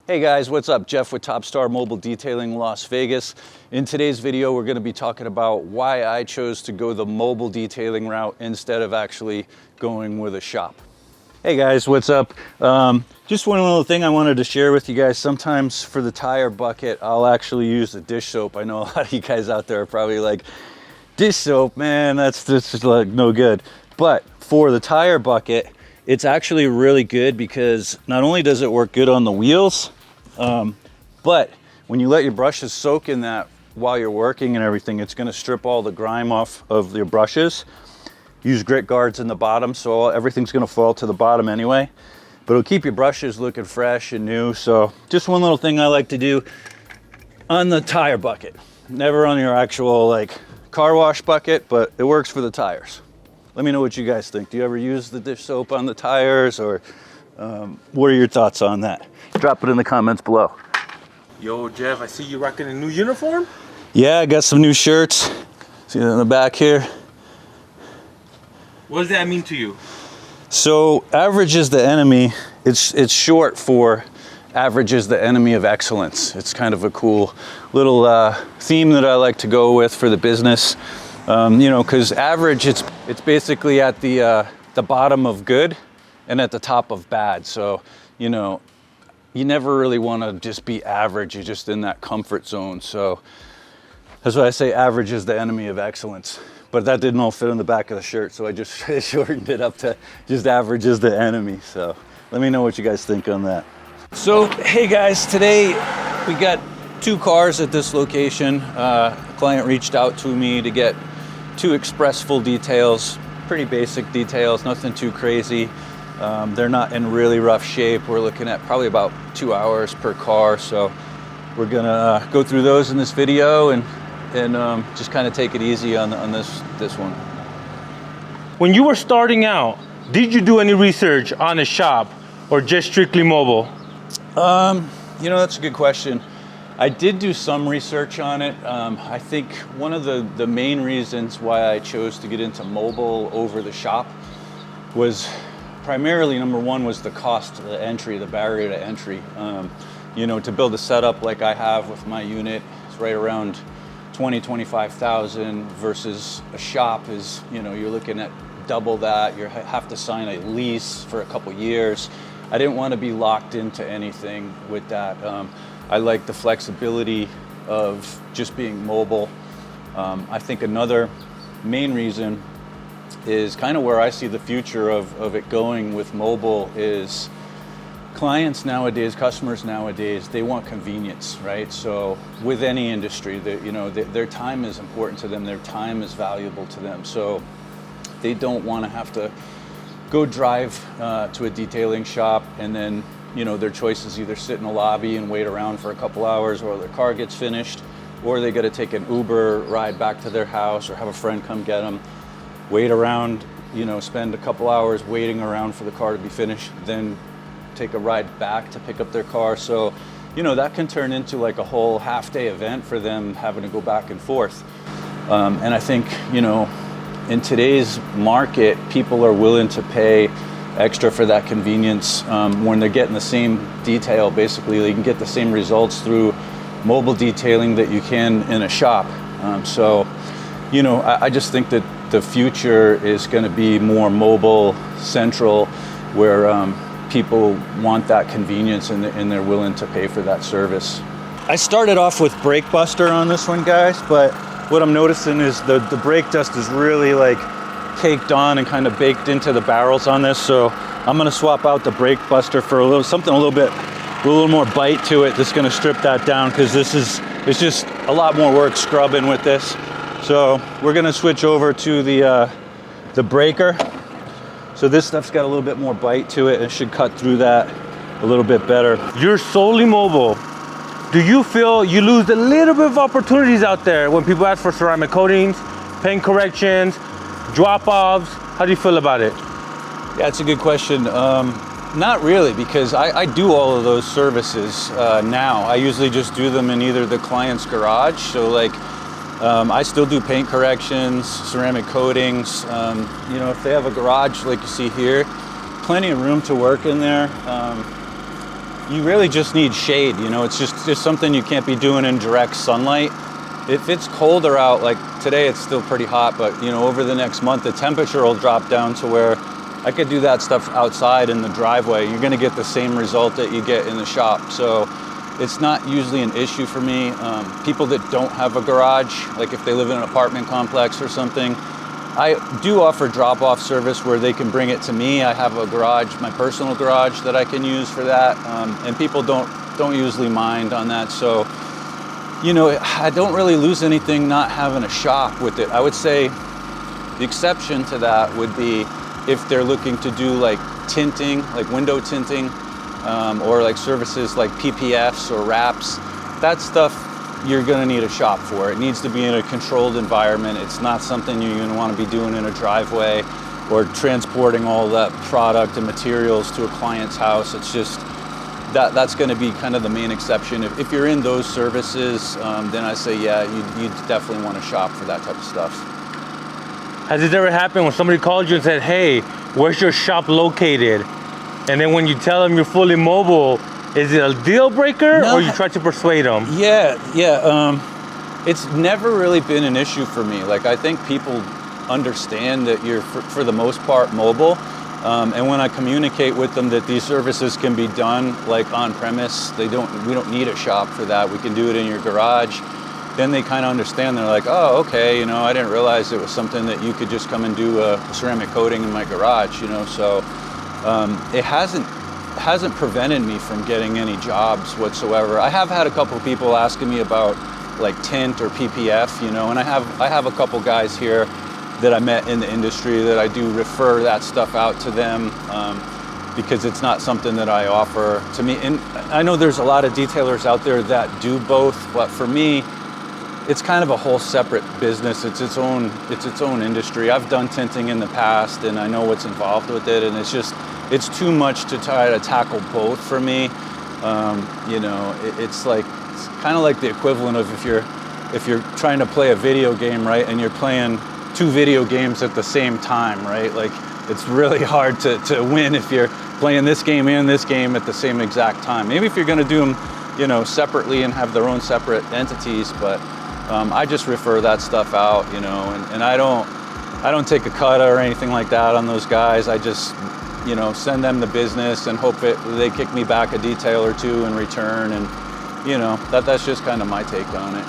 Hey guys, what's up? Jeff with Top Star Mobile Detailing Las Vegas. In today's video, we're going to be talking about why I chose to go the mobile detailing route instead of actually going with a shop. Hey guys, what's up? Just one little thing I wanted to share with you guys. Sometimes for the tire bucket, I'll actually use the dish soap. I know a lot of you guys out there are probably like, dish soap, man, that's just like no good. But for the tire bucket, it's actually really good because not only does it work good on the wheels, but when you let your brushes soak in that while you're working and everything, it's going to strip all the grime off of your brushes. Use grit guards in the bottom, so everything's going to fall to the bottom anyway, but it'll keep your brushes looking fresh and new. So just one little thing I like to do on the tire bucket, never on your actual like car wash bucket, but it works for the tires. Let me know what you guys think. Do you ever use the dish soap on the tires, or what are your thoughts on that? Drop it in the comments below. Yo, Jeff, I see you rocking a new uniform. Yeah, I got some new shirts. See that in the back here? What does that mean to you? So, average is the enemy. It's short for average is the enemy of excellence. It's kind of a cool little theme that I like to go with for the business. You know, because average, it's basically at the bottom of good and at the top of bad. So, you know, you never really want to just be average. You're just in that comfort zone. So that's why I say average is the enemy of excellence. But that didn't all fit on the back of the shirt, so I just shortened it up to just average is the enemy. So let me know what you guys think on that. So, hey guys, today we got two cars at this location. A client reached out to me to get two express full details, pretty basic details, nothing too crazy. They're not in really rough shape. We're looking at probably about 2 hours per car. So we're gonna go through those in this video and just kind of take it easy on this one. When you were starting out, did you do any research on a shop or just strictly mobile? You know, that's a good question. I did do some research on it. I think one of the main reasons why I chose to get into mobile over the shop was primarily, number one, was the cost of the entry, the barrier to entry. You know, to build a setup like I have with my unit, it's right around 25,000 versus a shop is, you know, you're looking at double that. You have to sign a lease for a couple years. I didn't want to be locked into anything with that. I like the flexibility of just being mobile. I think another main reason is kind of where I see the future of it going with mobile is clients nowadays, customers nowadays, they want convenience, right? So with any industry, you know, their time is important to them. Their time is valuable to them. So they don't want to have to go drive to a detailing shop and then, you know, their choice is either sit in the lobby and wait around for a couple hours, or their car gets finished, or they got to take an Uber ride back to their house or have a friend come get them, wait around, you know, spend a couple hours waiting around for the car to be finished, then take a ride back to pick up their car. So, you know, that can turn into like a whole half-day event for them having to go back and forth. And I think, you know, in today's market, people are willing to pay extra for that convenience when they're getting the same detail. Basically, they can get the same results through mobile detailing that you can in a shop. So, you know, I just think that the future is going to be more mobile central, where people want that convenience and they're willing to pay for that service. I started off with brake buster on this one, guys, but what I'm noticing is the brake dust is really like caked on and kind of baked into the barrels on this. So I'm going to swap out the brake buster for something a little more bite to it that's going to strip that down, because it's just a lot more work scrubbing with this. So we're going to switch over to the breaker. So this stuff's got a little bit more bite to it and should cut through that a little bit better. You're solely mobile. Do you feel you lose a little bit of opportunities out there when people ask for ceramic coatings, paint corrections, drop-offs? How do you feel about it? Yeah, it's a good question. Not really, because I do all of those services now. I usually just do them in either the client's garage. So like, I still do paint corrections, ceramic coatings. You know, if they have a garage like you see here, plenty of room to work in there. you really just need shade. You know, it's just something you can't be doing in direct sunlight. If it's colder out, like today it's still pretty hot, but you know, over the next month the temperature will drop down to where I could do that stuff outside in the driveway. You're gonna get the same result that you get in the shop. So it's not usually an issue for me. People that don't have a garage, like if they live in an apartment complex or something, I do offer drop-off service where they can bring it to me. I have a garage, my personal garage, that I can use for that, and people don't usually mind on that. So, you know, I don't really lose anything not having a shop with it. I would say the exception to that would be if they're looking to do like tinting, like window tinting, or like services like PPFs or wraps. That stuff you're gonna need a shop for. It needs to be in a controlled environment. It's not something you're gonna wanna be doing in a driveway or transporting all that product and materials to a client's house. It's just, that's gonna be kind of the main exception. If you're in those services, then I say, yeah, you definitely want a shop for that type of stuff. Has it ever happened when somebody called you and said, hey, where's your shop located? And then when you tell them you're fully mobile, is it a deal breaker, or you try to persuade them? Yeah. It's never really been an issue for me. Like, I think people understand that you're, for the most part, mobile. And when I communicate with them that these services can be done like on premise, we don't need a shop for that. We can do it in your garage. Then they kind of understand. They're like, oh, okay, you know, I didn't realize it was something that you could just come and do a ceramic coating in my garage, you know. So it hasn't prevented me from getting any jobs whatsoever. I have had a couple of people asking me about like tint or PPF, you know, and I have a couple guys here that I met in the industry that I do refer that stuff out to them, because it's not something that I offer to me. And I know there's a lot of detailers out there that do both, but for me, it's kind of a whole separate business. It's its own industry. I've done tinting in the past and I know what's involved with it, and it's too much to try to tackle both for me. You know, it's kind of like the equivalent of if you're trying to play a video game, right? And you're playing two video games at the same time, right? Like, it's really hard to win if you're playing this game and this game at the same exact time. Maybe if you're gonna do them, you know, separately and have their own separate entities, but I just refer that stuff out, you know, and I don't take a cut or anything like that on those guys. I just, you know, send them the business and hope they kick me back a detail or two in return, and you know, that's just kind of my take on it.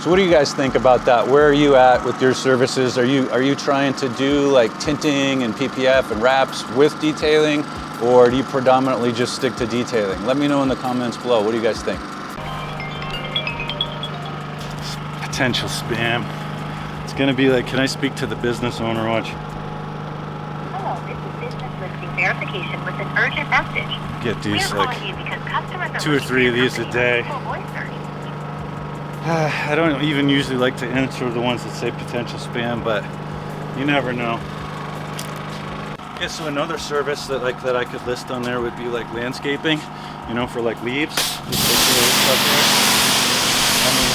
So what do you guys think about that? Where are you at with your services? Are you trying to do like tinting and PPF and wraps with detailing, or do you predominantly just stick to detailing? Let me know in the comments below. What do you guys think? Potential spam. It's gonna be like, can I speak to the business owner? Watch. Hello, this is business listing verification with an urgent message. Get these We're like calling you because customers are 2 or 3 of these a day. voice search. I don't even usually like to answer the ones that say potential spam, but you never know. Yeah, so another service that I could list on there would be like landscaping, you know, for like leaves. Just take the stuff there. I mean,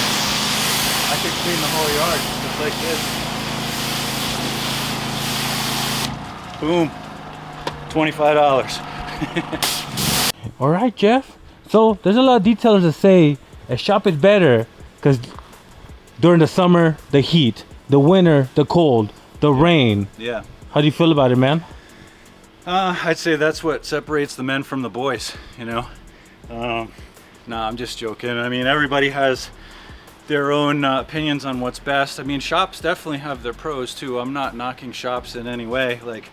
I could clean the whole yard just like this. Boom, $25. All right, Jeff. So there's a lot of detailers that say a shop is better because during the summer, the heat, the winter, the cold, the rain. Yeah. How do you feel about it, man? I'd say that's what separates the men from the boys, you know. Nah, I'm just joking. I mean, everybody has their own opinions on what's best. I mean, shops definitely have their pros too. I'm not knocking shops in any way. Like,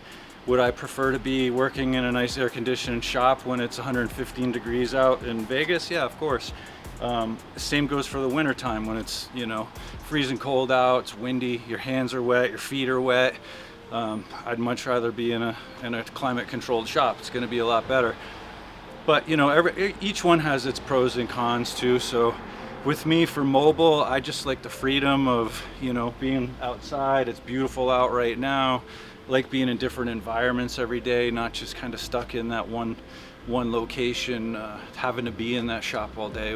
would I prefer to be working in a nice air-conditioned shop when it's 115 degrees out in Vegas? Yeah, of course. Same goes for the winter time when it's, you know, freezing cold out, it's windy, your hands are wet, your feet are wet. I'd much rather be in a climate-controlled shop. It's going to be a lot better. But you know, each one has its pros and cons too. So with me, for mobile, I just like the freedom of, you know, being outside. It's beautiful out right now. Like being in different environments every day, not just kind of stuck in that one location, having to be in that shop all day.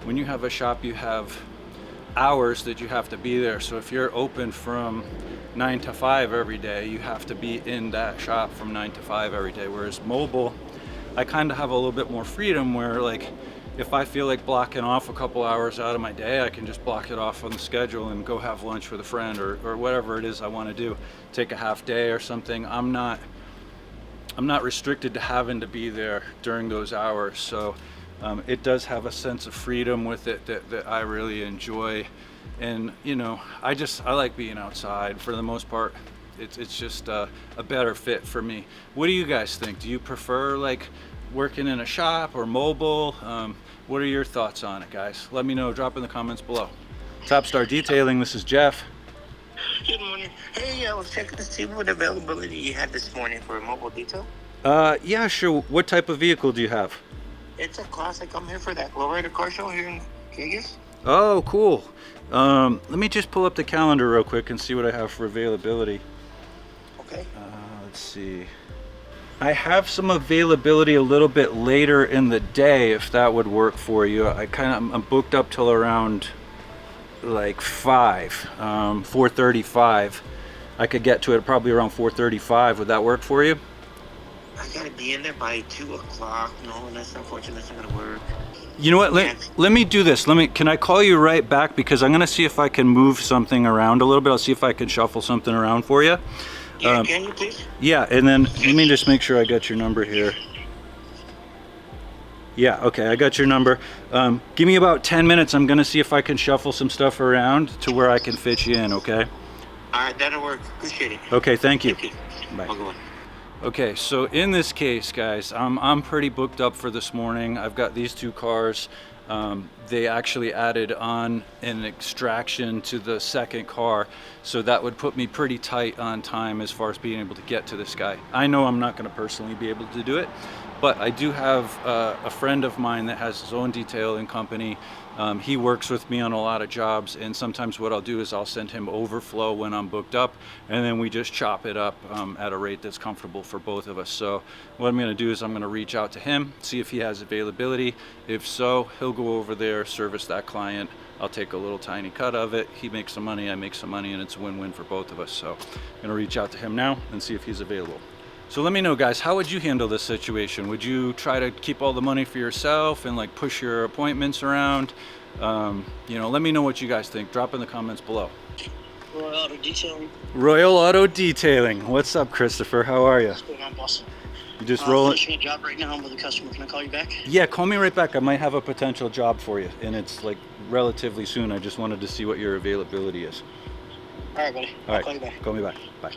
When you have a shop, you have hours that you have to be there. So if you're open from 9 to 5 every day, you have to be in that shop from 9 to 5 every day. Whereas mobile, I kind of have a little bit more freedom where, like, if I feel like blocking off a couple hours out of my day, I can just block it off on the schedule and go have lunch with a friend or whatever it is I want to do. Take a half day or something. I'm not restricted to having to be there during those hours. So it does have a sense of freedom with it that I really enjoy. And you know, I like being outside for the most part. It's just a better fit for me. What do you guys think? Do you prefer like working in a shop or mobile? What are your thoughts on it, guys? Let me know. Drop in the comments below. Top Star Detailing, this is Jeff. Good morning. Hey, I was checking to see what availability you had this morning for a mobile detail. Yeah, sure. What type of vehicle do you have? It's a classic. I'm here for that lowrider car show here in Vegas. Oh, cool. Let me just pull up the calendar real quick and see what I have for availability. Okay. Let's see. I have some availability a little bit later in the day, if that would work for you. I'm booked up till around like 4:35. I could get to it probably around 4:35. Would that work for you? I gotta be in there by 2 o'clock. No, that's unfortunate. That's not gonna work. You know what? Let me do this. Can I call you right back, because I'm gonna see if I can move something around a little bit. I'll see if I can shuffle something around for you. Yeah, can you please? Yeah, and then let me just make sure I got your number here. Yeah, okay, I got your number. Give me about 10 minutes. I'm gonna see if I can shuffle some stuff around to where I can fit you in, okay? All right, that'll work. Appreciate it. Okay, thank you. Thank you. Bye. I'll go on. Okay, so in this case, guys, I'm pretty booked up for this morning. I've got these two cars. They actually added on an extraction to the second car, so that would put me pretty tight on time as far as being able to get to this guy. I know I'm not going to personally be able to do it, but I do have a friend of mine that has his own detailing company. He works with me on a lot of jobs, and sometimes what I'll do is I'll send him overflow when I'm booked up, and then we just chop it up at a rate that's comfortable for both of us. So what I'm going to do is I'm going to reach out to him, see if he has availability. If so, he'll go over there, service that client. I'll take a little tiny cut of it. He makes some money, I make some money, and it's a win-win for both of us. So I'm going to reach out to him now and see if he's available. So let me know, guys, how would you handle this situation? Would you try to keep all the money for yourself and like push your appointments around? You know, let me know what you guys think. Drop in the comments below. Royal Auto Detailing. Royal Auto Detailing. What's up, Christopher? How are you? What's going on, boss? You just rolling? Finishing a job right now. I'm with a customer. Can I call you back? Yeah, call me right back. I might have a potential job for you, and it's like relatively soon. I just wanted to see what your availability is. All right, buddy. All I'll right, call you back. call me back. Bye.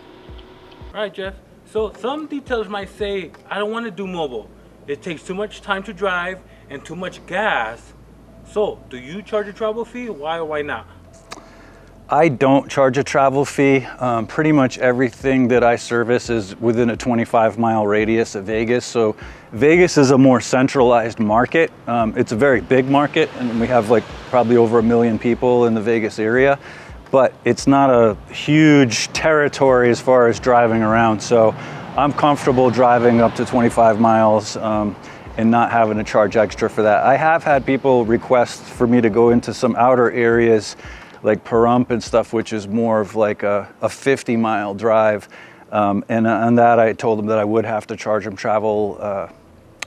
All right, Jeff. So some detailers might say, I don't want to do mobile. It takes too much time to drive and too much gas. So do you charge a travel fee? Why or why not? I don't charge a travel fee. Pretty much everything that I service is within a 25-mile radius of Vegas. So Vegas is a more centralized market. It's a very big market, and we have like probably over 1 million people in the Vegas area. But it's not a huge territory as far as driving around. So I'm comfortable driving up to 25 miles and not having to charge extra for that. I have had people request for me to go into some outer areas like Pahrump and stuff, which is more of like a 50-mile drive. And on that, I told them that I would have to charge them travel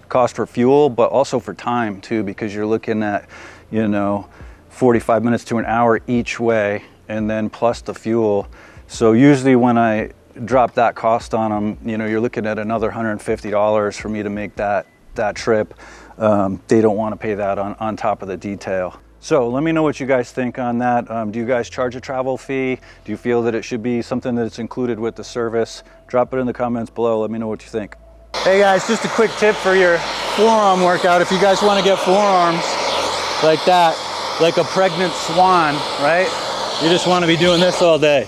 cost for fuel, but also for time too, because you're looking at, 45 minutes to an hour each way, and then plus the fuel. So usually when I drop that cost on them, you're looking at another $150 for me to make that trip. They don't want to pay that on top of the detail. So let me know what you guys think on that. Do you guys charge a travel fee? Do you feel that it should be something that's included with the service? Drop it in the comments below. Let me know what you think. Hey guys, just a quick tip for your forearm workout. If you guys want to get forearms like that, like a pregnant swan, right? You just want to be doing this all day.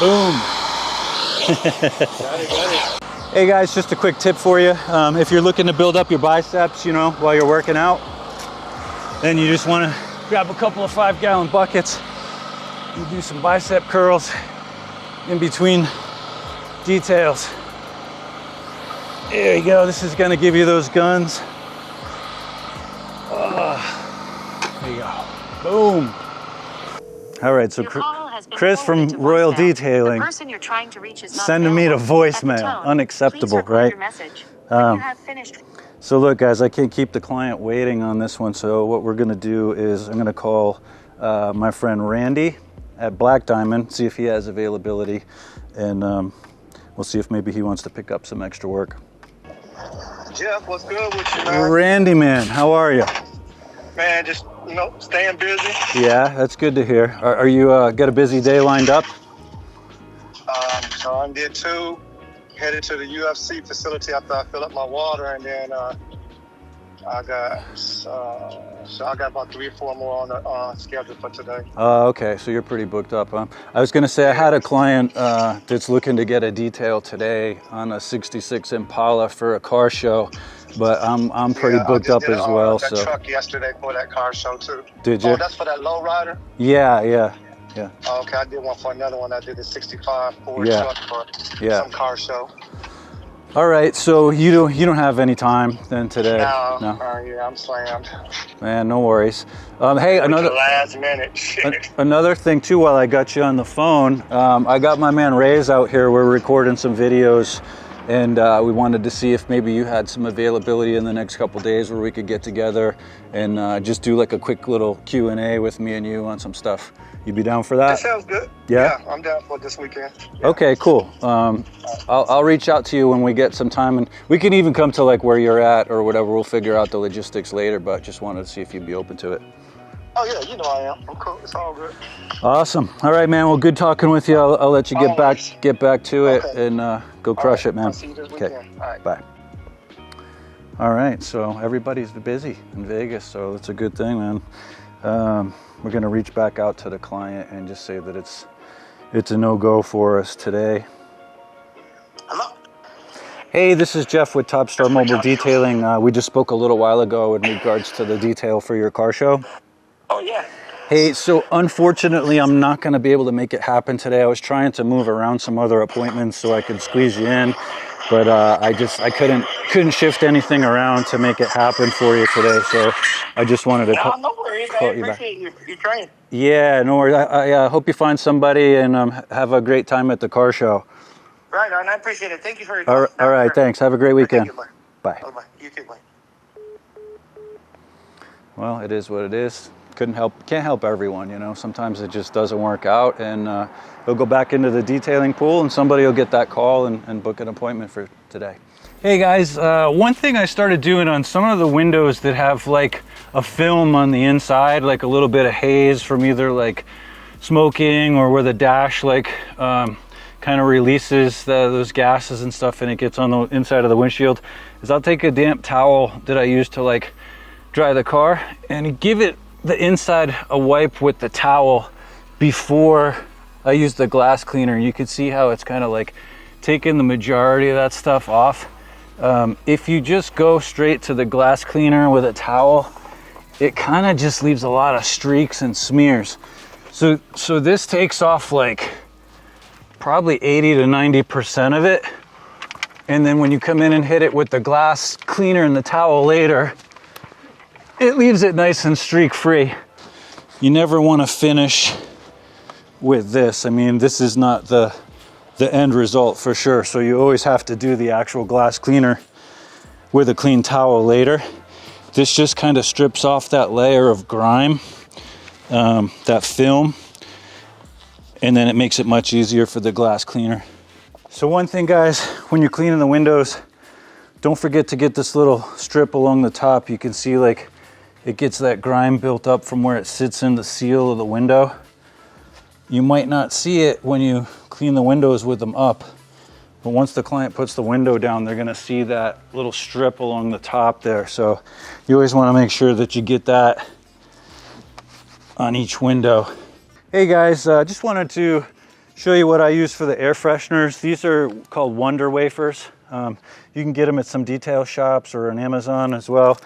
Boom. Got it. Hey guys, just a quick tip for you. If you're looking to build up your biceps, while you're working out, then you just want to grab a couple of 5-gallon buckets and do some bicep curls in between details. There you go. This is going to give you those guns. There you go. Boom. All right, so Your call has been Chris from forwarded to Royal voicemail. Detailing The person you're trying to reach is not sending me to available. At the voicemail. tone, Unacceptable, please record right? your message. When you have finished. So look, guys, I can't keep the client waiting on this one. So what we're gonna do is I'm gonna call my friend Randy at Black Diamond, see if he has availability, and we'll see if maybe he wants to pick up some extra work. Jeff, what's good with you, man? Randy, man, how are you? Man, just, staying busy. Yeah, that's good to hear. Are you got a busy day lined up? So I did 2, headed to the UFC facility after I fill up my water, and then I got about 3 or 4 more on the schedule for today. Okay, so you're pretty booked up, huh? I was gonna say I had a client that's looking to get a detail today on a 66 Impala for a car show, but I'm pretty booked up as well. That So truck yesterday for that car show too. Did you? Oh, that's for that low rider. Yeah. Oh, okay, I did one for another one. I did a 65 Ford Yeah. truck for some car show. All right, so you don't have any time then today? No. No. Yeah, I'm slammed. Man, no worries. Hey, The last minute. Shit. Another thing too, while I got you on the phone, I got my man Ray's out here. We're recording some videos, and we wanted to see if maybe you had some availability in the next couple days where we could get together and just do like a quick little Q&A with me and you on some stuff. You be down for that? That sounds good. Yeah? I'm down for this weekend. Yeah. Okay, cool. I'll reach out to you when we get some time, and we can even come to like where you're at or whatever. We'll figure out the logistics later, but just wanted to see if you'd be open to it. Oh yeah, I am. I'm cool. It's all good. Awesome. All right, man. Well, good talking with you. I'll let you get back to it and go crush it, man. I'll see you this weekend. All right. Bye. All right, so everybody's busy in Vegas, so it's a good thing, man. We're gonna reach back out to the client and just say that it's a no-go for us today. Hello? Hey, this is Jeff with Top Star Mobile Detailing. We just spoke a little while ago in regards to the detail for your car show. Oh, yeah. Hey, so unfortunately, I'm not going to be able to make it happen today. I was trying to move around some other appointments so I could squeeze you in, but I couldn't shift anything around to make it happen for you today. So I just wanted to No worries. I call you back. appreciate you trying. Yeah, no worries. I hope you find somebody and have a great time at the car show. Right on. I appreciate it. Thank you for your All right, thanks. Have a great weekend. Thank you, Bye. bye. You too, bye. Well, it is what it is. Can't help everyone, you know. Sometimes it just doesn't work out, and they'll go back into the detailing pool, and somebody will get that call and book an appointment for today. Hey guys, one thing I started doing on some of the windows that have like a film on the inside, like a little bit of haze from either like smoking or where the dash like kind of releases those gases and stuff, and it gets on the inside of the windshield, is I'll take a damp towel that I use to like dry the car and give it the inside a wipe with the towel before I use the glass cleaner. You can see how it's kind of like taking the majority of that stuff off. If you just go straight to the glass cleaner with a towel, it kind of just leaves a lot of streaks and smears. So this takes off like probably 80 to 90% of it. And then when you come in and hit it with the glass cleaner and the towel later, it leaves it nice and streak free. You never want to finish with this. I mean, this is not the end result for sure. So you always have to do the actual glass cleaner with a clean towel later. This just kind of strips off that layer of grime, that film, and then it makes it much easier for the glass cleaner. So one thing, guys, when you're cleaning the windows, don't forget to get this little strip along the top. You can see like it gets that grime built up from where it sits in the seal of the window. You might not see it when you clean the windows with them up, but once the client puts the window down, they're gonna see that little strip along the top there. So you always wanna make sure that you get that on each window. Hey guys, just wanted to show you what I use for the air fresheners. These are called Wonder Wafers. You can get them at some detail shops or on Amazon as well.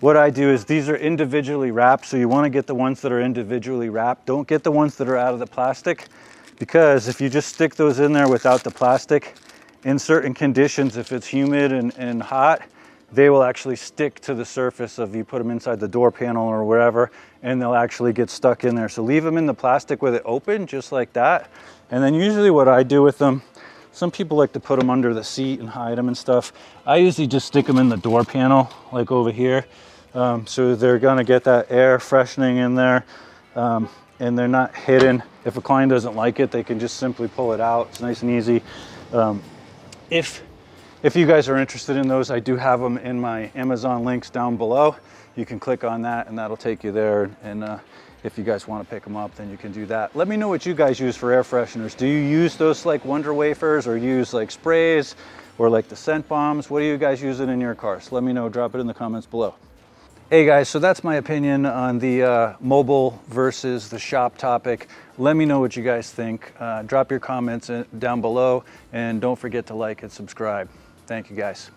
What I do is these are individually wrapped, so you want to get the ones that are individually wrapped. Don't get the ones that are out of the plastic, because if you just stick those in there without the plastic, in certain conditions, if it's humid and hot, they will actually stick to the surface of, you put them inside the door panel or wherever, and they'll actually get stuck in there. So leave them in the plastic with it open, just like that. And then usually what I do with them, some people like to put them under the seat and hide them and stuff. I usually just stick them in the door panel, like over here. So they're gonna get that air freshening in there, and they're not hidden. If a client doesn't like it, they can just simply pull it out. It's nice and easy. If you guys are interested in those, I do have them in my Amazon links down below. You can click on that and that'll take you there. And if you guys want to pick them up, then you can do that. Let me know what you guys use for air fresheners. Do you use those like Wonder Wafers, or use like sprays, or like the scent bombs? What do you guys using in your cars? Let me know, drop it in the comments below. Hey guys, so that's my opinion on the mobile versus the shop topic. Let me know what you guys think. Drop your comments down below, and don't forget to like and subscribe. Thank you guys.